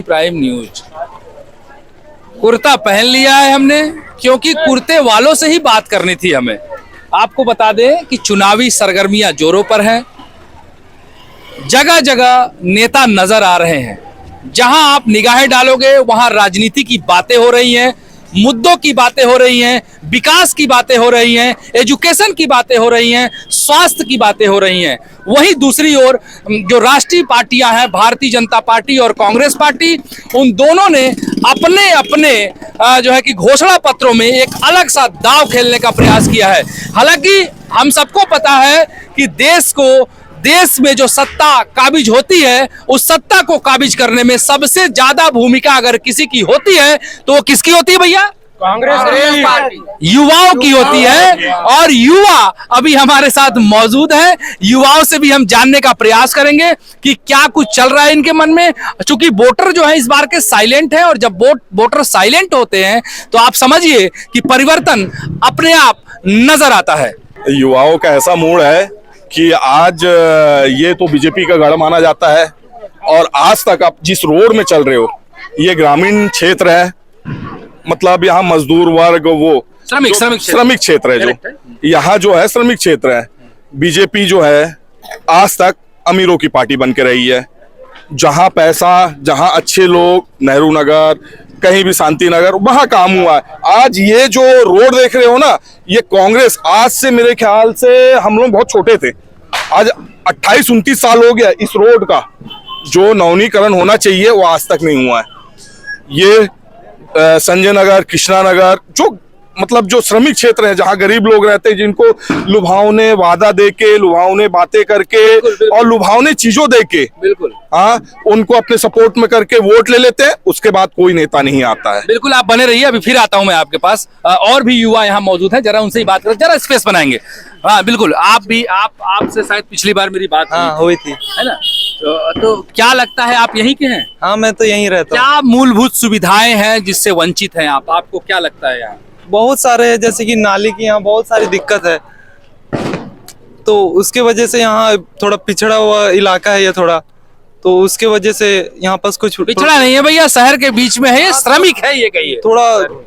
Prime news. Kurta पहन लिया है हमने क्योंकि कुर्ते वालों से ही बात करनी थी हमें। आपको बता दें कि चुनावी सरगर्मियां जोरों पर हैं, जगह जगह नेता नजर आ रहे हैं। जहां आप निगाहें डालोगे वहां राजनीति की बातें हो रही हैं, मुद्दों की बातें हो रही हैं, विकास की बातें हो रही हैं, एजुकेशन की बातें हो रही हैं, स्वास्थ्य की बातें हो रही हैं। वहीं दूसरी ओर जो राष्ट्रीय पार्टियां हैं, भारतीय जनता पार्टी और कांग्रेस पार्टी, उन दोनों ने अपने अपने जो है कि घोषणा पत्रों में एक अलग सा दांव खेलने का प्रयास किया है। हालांकि हम सबको पता है कि देश में जो सत्ता काबिज होती है, उस सत्ता को काबिज करने में सबसे ज्यादा भूमिका अगर किसी की होती है तो वो किसकी होती है भैया? कांग्रेस पार्टी, युवाओं की होती है। और युवा अभी हमारे साथ मौजूद है। युवाओं से भी हम जानने का प्रयास करेंगे कि क्या कुछ चल रहा है इनके मन में। चूंकि वोटर जो है इस बार के साइलेंट है, और जब वोटर साइलेंट होते हैं तो आप समझिए कि परिवर्तन अपने आप नजर आता है। युवाओं का ऐसा मूड है कि आज ये तो बीजेपी का गढ़ माना जाता है, और आज तक आप जिस रोड में चल रहे हो ये ग्रामीण क्षेत्र है, मतलब यहाँ मजदूर वर्ग, वो श्रमिक क्षेत्र है, जो यहाँ जो है श्रमिक क्षेत्र है। बीजेपी जो है आज तक अमीरों की पार्टी बन के रही है। जहाँ पैसा, जहाँ अच्छे लोग, नेहरू नगर, कहीं भी शांति नगर, वहां काम हुआ है। आज ये जो रोड देख रहे हो ना, ये कांग्रेस, आज से मेरे ख्याल से हम लोग बहुत छोटे थे, आज 28-29 साल हो गया इस रोड का जो नवीनीकरण होना चाहिए वो आज तक नहीं हुआ है। ये संजय नगर, कृष्णा नगर, जो मतलब जो श्रमिक क्षेत्र है, जहां गरीब लोग रहते हैं, जिनको लुभावने वादा देके, लुभावने बातें करके और लुभावने चीजों देके, बिल्कुल हाँ, उनको अपने सपोर्ट में करके वोट ले लेते हैं। उसके बाद कोई नेता नहीं आता है। बिल्कुल, आप बने रहिए, अभी फिर आता हूं मैं आपके पास। और भी युवा यहाँ मौजूद हैं, जरा उनसे ही बात करें, जरा स्पेस बनाएंगे। हाँ बिल्कुल, आप भी, आपसे शायद पिछली बार मेरी बात हुई थी, है ना? तो क्या लगता है, आप यहीं के हैं? हाँ, मैं तो यहीं रहता हूँ। क्या मूलभूत सुविधाएं हैं जिससे वंचित हैं आप? आपको क्या लगता है? यहाँ बहुत सारे, जैसे कि नाली की यहाँ बहुत सारी दिक्कत है, तो उसके वजह से यहाँ थोड़ा पिछड़ा हुआ इलाका है ये थोड़ा, तो उसके वजह से यहाँ पास कुछ पिछड़ा नहीं है भैया, शहर के बीच में है, श्रमिक है, ये कहिए थोड़ा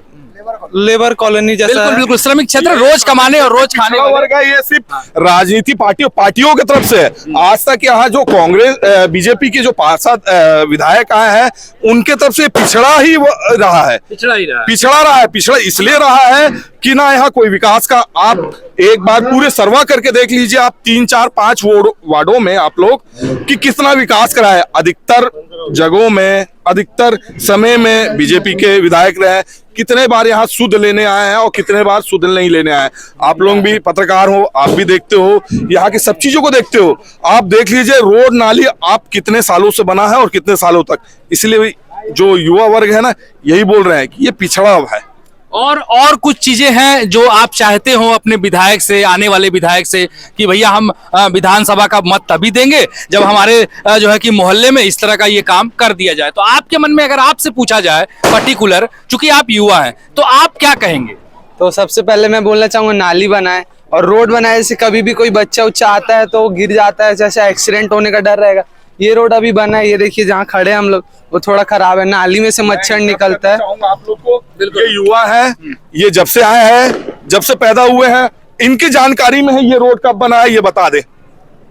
लेबर कॉलोनी जैसा। बिल्कुल बिल्कुल, श्रमिक क्षेत्र, रोज कमाने और रोज खाने वाला वर्ग है। ये सिर्फ राजनीति पार्टियों की तरफ से है। आज तक यहाँ जो कांग्रेस बीजेपी के जो पार्षद विधायक आए हैं, उनके तरफ से पिछड़ा ही रहा है, पिछड़ा इसलिए रहा है कि ना यहाँ कोई विकास का, आप एक बार पूरे सर्वा करके देख लीजिए, आप 3, 4, 5 वार्डों में आप लोग कि कितना विकास करा है। अधिकतर जगहों में, अधिकतर समय में बीजेपी के विधायक रहे। कितने बार यहाँ सुध लेने आए हैं और कितने बार सुध नहीं लेने आए। आप लोग भी पत्रकार हो, आप भी देखते हो, यहाँ की सब चीजों को देखते हो। आप देख लीजिए रोड नाली आप कितने सालों से बना है और कितने सालों तक। इसलिए जो युवा वर्ग है ना, यही बोल रहे हैं कि ये पिछड़ा है। और कुछ चीजें हैं जो आप चाहते हो अपने विधायक से, आने वाले विधायक से, कि भैया हम विधानसभा का मत तभी देंगे जब हमारे जो है कि मोहल्ले में इस तरह का ये काम कर दिया जाए। तो आपके मन में अगर आपसे पूछा जाए पर्टिकुलर, चूंकि आप युवा हैं, तो आप क्या कहेंगे? तो सबसे पहले मैं बोलना चाहूंगा नाली बनाए और रोड बनाए। जैसे कभी भी कोई बच्चा उच्चा आता है तो गिर जाता है, जैसे एक्सीडेंट होने का डर रहेगा। ये रोड अभी बना है, ये देखिए जहाँ खड़े हैं हम लोग, वो थोड़ा खराब है, नाली में से मच्छर निकलता है। आप लोग को, ये युवा है, ये जब से आए हैं, जब से पैदा हुए हैं, इनकी जानकारी में है ये रोड कब बना है, ये बता दे,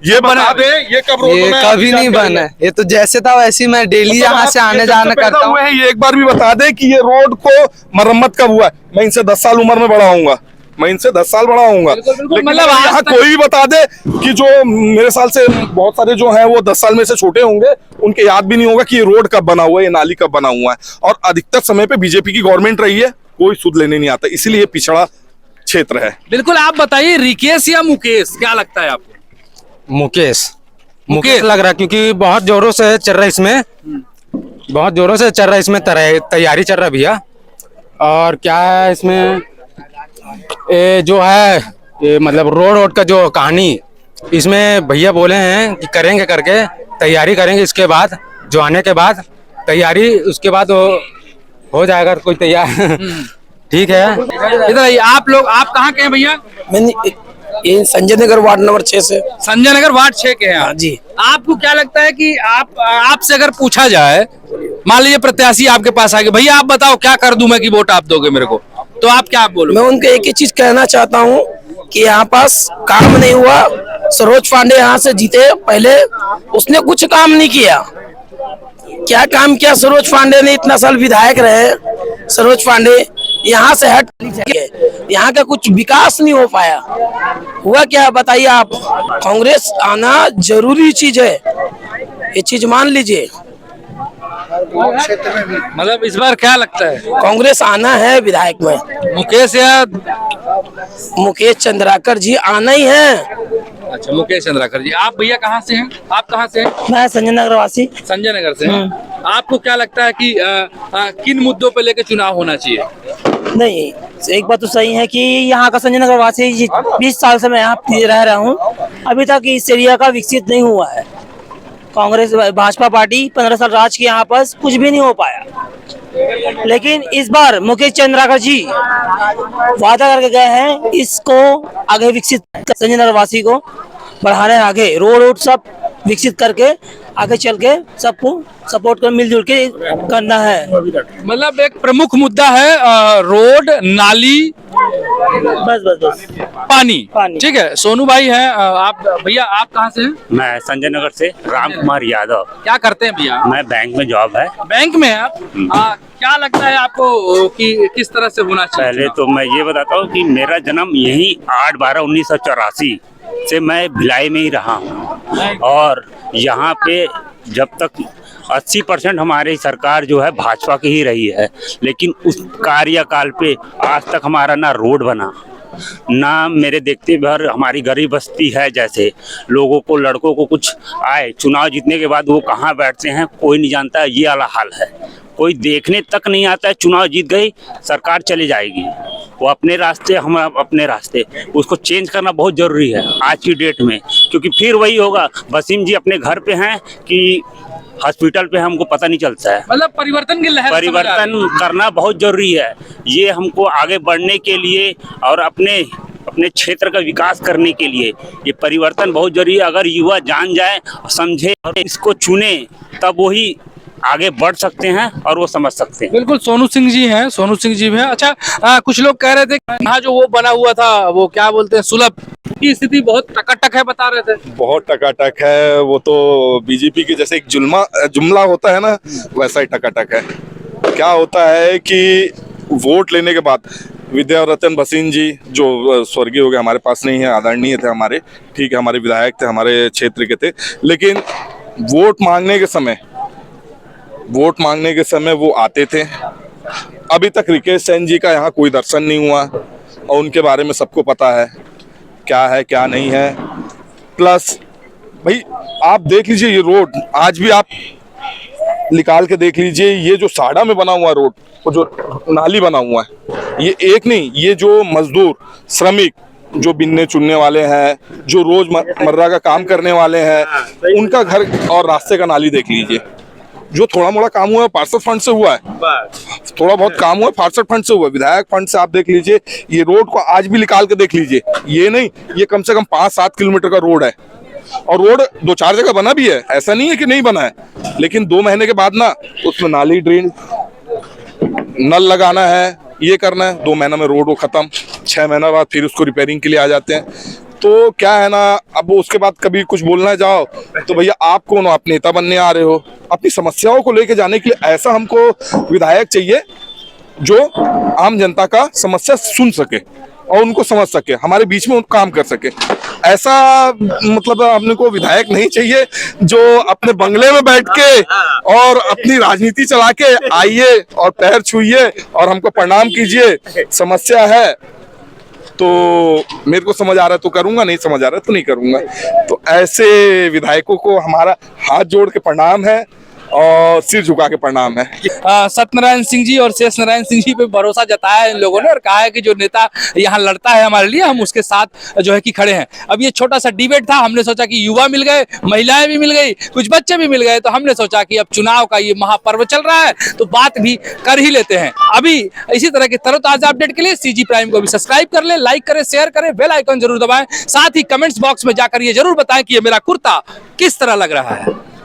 ये बता दे, ये कब रोड बना है? कभी नहीं बना है, ये तो जैसे था वैसे मैं डेली यहाँ से आने जाना करता हूँ। ये एक बार भी बता दे कि ये रोड को मरम्मत कब हुआ है। मैं इनसे 10 साल उम्र में बड़ा होऊंगा, मैं इनसे 10 साल बड़ा होऊंगा, लेकिन यहाँ कोई भी बता दे कि जो मेरे साल से बहुत सारे जो हैं वो 10 साल में से छोटे होंगे, उनके याद भी नहीं होगा कि ये रोड कब बना हुआ है, ये नाली कब बना हुआ है। और अधिकतर समय पे बीजेपी की गवर्नमेंट रही है, कोई सुध लेने नहीं आता, इसलिए पिछड़ा क्षेत्र है। बिल्कुल, आप बताइए, रिकेश या मुकेश, क्या लगता है आपको? मुकेश लग रहा है, क्योंकि बहुत जोरों से चल रहा है इसमें, बहुत जोरों से चल रहा है इसमें, तैयारी चल रहा है भैया। और क्या है इसमें, ये जो है ये मतलब रोड का जो कहानी, इसमें भैया बोले हैं कि करेंगे, करके तैयारी करेंगे, इसके बाद जो आने के बाद तैयारी, उसके बाद हो जाएगा कोई तैयार। ठीक है, इधर आइए, आप लोग, आप कहाँ के हैं भैया? ये संजय नगर वार्ड नंबर 6 से। संजय नगर वार्ड 6 के हैं हाँ आप। जी। आपको क्या लगता है कि आपसे अगर पूछा जाए, मान लीजिए प्रत्याशी आपके पास आ गए, भैया आप बताओ क्या कर दूं मैं कि वोट आप दोगे मेरे को, तो आप क्या बोलोगे? मैं उनको एक ही चीज कहना चाहता हूँ कि यहाँ पास काम नहीं हुआ। सरोज पांडे यहाँ से जीते पहले, उसने कुछ काम नहीं किया। क्या काम किया सरोज पांडे ने? इतना साल विधायक रहे सरोज पांडे, यहाँ से हट के यहाँ का कुछ विकास नहीं हो पाया। हुआ क्या बताइए आप? कांग्रेस आना जरूरी चीज है, ये चीज मान लीजिए। मतलब इस बार क्या लगता है? कांग्रेस आना है विधायक में, मुकेश चंद्राकर जी आना ही है। अच्छा, मुकेश चंद्राकर जी। आप भैया कहाँ से हैं? आप कहाँ से हैं? मैं संजय नगर वासी। संजय नगर से हैं। आपको क्या लगता है कि किन मुद्दों पे लेके चुनाव होना चाहिए? नहीं, एक बात तो सही है कि यहाँ का संजय नगर वासी 20 साल से मैं यहाँ रह रहा हूँ, अभी तक इस एरिया का विकसित नहीं हुआ है। कांग्रेस भाजपा पार्टी 15 साल राज की, यहाँ पर कुछ भी नहीं हो पाया। लेकिन इस बार मुकेश चंद्राकर जी वादा करके गए हैं इसको आगे विकसित, संजय नगर वासी को बढ़ाने, आगे रोड सब विकसित करके आगे चल के सबको सपोर्ट कर मिलजुल के करना है। मतलब एक प्रमुख मुद्दा है रोड, नाली, बस बस बस पानी। पानी। ठीक है, सोनू भाई हैं। आप भैया आप कहाँ से हैं? मैं संजय नगर से राम कुमार यादव। क्या करते हैं भैया? मैं बैंक में जॉब है। बैंक में हैं आप? क्या लगता है आपको कि किस तरह से होना चाहिए? पहले तो मैं ये बताता हूँ कि मेरा जन्म यही 8/12/1984 से मैं भिलाई में ही रहा हूँ, और यहाँ पे जब तक 80% हमारी सरकार जो है भाजपा की ही रही है, लेकिन उस कार्यकाल पे आज तक हमारा ना रोड बना, ना मेरे देखते भर हमारी गरीब बस्ती है। जैसे लोगों को, लड़कों को कुछ आए, चुनाव जीतने के बाद वो कहाँ बैठते हैं कोई नहीं जानता, ये वाला हाल है। कोई देखने तक नहीं आता है। चुनाव जीत गई सरकार चली जाएगी, वो अपने रास्ते, हम अपने रास्ते। उसको चेंज करना बहुत ज़रूरी है आज की डेट में, क्योंकि फिर वही होगा, वसीम जी अपने घर पे हैं कि हॉस्पिटल पे, हमको पता नहीं चलता है। मतलब परिवर्तन की लहर, परिवर्तन करना बहुत जरूरी है। ये हमको आगे बढ़ने के लिए और अपने क्षेत्र का विकास करने के लिए ये परिवर्तन बहुत जरूरी है। अगर युवा जान जाए, समझे और इसको चुने, तब वही आगे बढ़ सकते हैं और वो समझ सकते हैं। बिल्कुल, सोनू सिंह जी हैं, सोनू सिंह जी भी हैं। अच्छा, कुछ लोग कह रहे थे यहाँ जो वो बना हुआ था, वो क्या बोलते हैं, सुलभ की स्थिति बहुत टकाटक है, बता रहे थे। बहुत टकाटक है। वो तो बीजेपी के जैसे एक जुमला होता है ना, वैसा ही टकाटक है। क्या होता है कि वोट लेने के बाद विद्यारतन भसीन जी, जो स्वर्गीय हो गए, हमारे पास नहीं है, आदरणीय थे हमारे, ठीक है, हमारे विधायक थे, हमारे क्षेत्र के थे, लेकिन वोट मांगने के समय वो आते थे। अभी तक रिकेश सेन जी का यहाँ कोई दर्शन नहीं हुआ, और उनके बारे में सबको पता है क्या नहीं है। प्लस भाई आप देख लीजिए, ये रोड आज भी आप निकाल के देख लीजिए, ये जो साड़ा में बना हुआ रोड, वो जो नाली बना हुआ है, ये एक नहीं, ये जो मजदूर श्रमिक जो बिनने चुनने वाले हैं, जो रोजमर्रा का काम करने वाले हैं, उनका घर और रास्ते का नाली देख लीजिए। जो थोड़ा मोड़ा काम हुआ है पार्षद फंड से हुआ है, थोड़ा बहुत काम हुआ है पार्षद फंड से हुआ है, विधायक फंड से आप देख लीजिए। ये रोड को आज भी निकाल के देख लीजिए, ये नहीं, ये कम से कम 5-7 किलोमीटर का रोड है, और रोड 2-4 जगह बना भी है, ऐसा नहीं है कि नहीं बना है। लेकिन 2 महीने के बाद ना उसमें नाली, ड्रेन, नल लगाना है, ये करना है, 2 महीना में रोड वो खत्म, 6 महीना बाद फिर उसको रिपेयरिंग के लिए आ जाते हैं। तो क्या है ना, अब उसके बाद कभी कुछ बोलना जाओ तो भैया आप कौन हो, आप नेता बनने आ रहे हो? अपनी समस्याओं को लेके जाने के लिए ऐसा हमको विधायक चाहिए जो आम जनता का समस्या सुन सके और उनको समझ सके, हमारे बीच में काम कर सके। ऐसा मतलब अपने को विधायक नहीं चाहिए जो अपने बंगले में बैठ के और अपनी राजनीति चला के आइए और पैर छूइए और हमको प्रणाम कीजिए, समस्या है तो मेरे को समझ आ रहा है तो करूंगा, नहीं समझ आ रहा है तो नहीं करूंगा। तो ऐसे विधायकों को हमारा हाथ जोड़ के प्रणाम है, और सिर झुका के प्रणाम है। सत्यनारायण सिंह जी और शेष नारायण सिंह जी पे भरोसा जताया है इन लोगों ने और कहा है कि जो नेता यहाँ लड़ता है हमारे लिए, हम उसके साथ जो है कि खड़े हैं। अब ये छोटा सा डिबेट था, हमने सोचा कि युवा मिल गए, महिलाएं भी मिल गई, कुछ बच्चे भी मिल गए, तो हमने सोचा कि अब चुनाव का ये महापर्व चल रहा है तो बात भी कर ही लेते हैं। अभी इसी तरह के तरोताजा अपडेट के लिए CG प्राइम को भी सब्सक्राइब कर ले, लाइक करें, शेयर करें, बेल आइकन जरूर दबाएं, साथ ही कमेंट्स बॉक्स में जाकर ये जरूर बताएं कि ये मेरा कुर्ता किस तरह लग रहा है।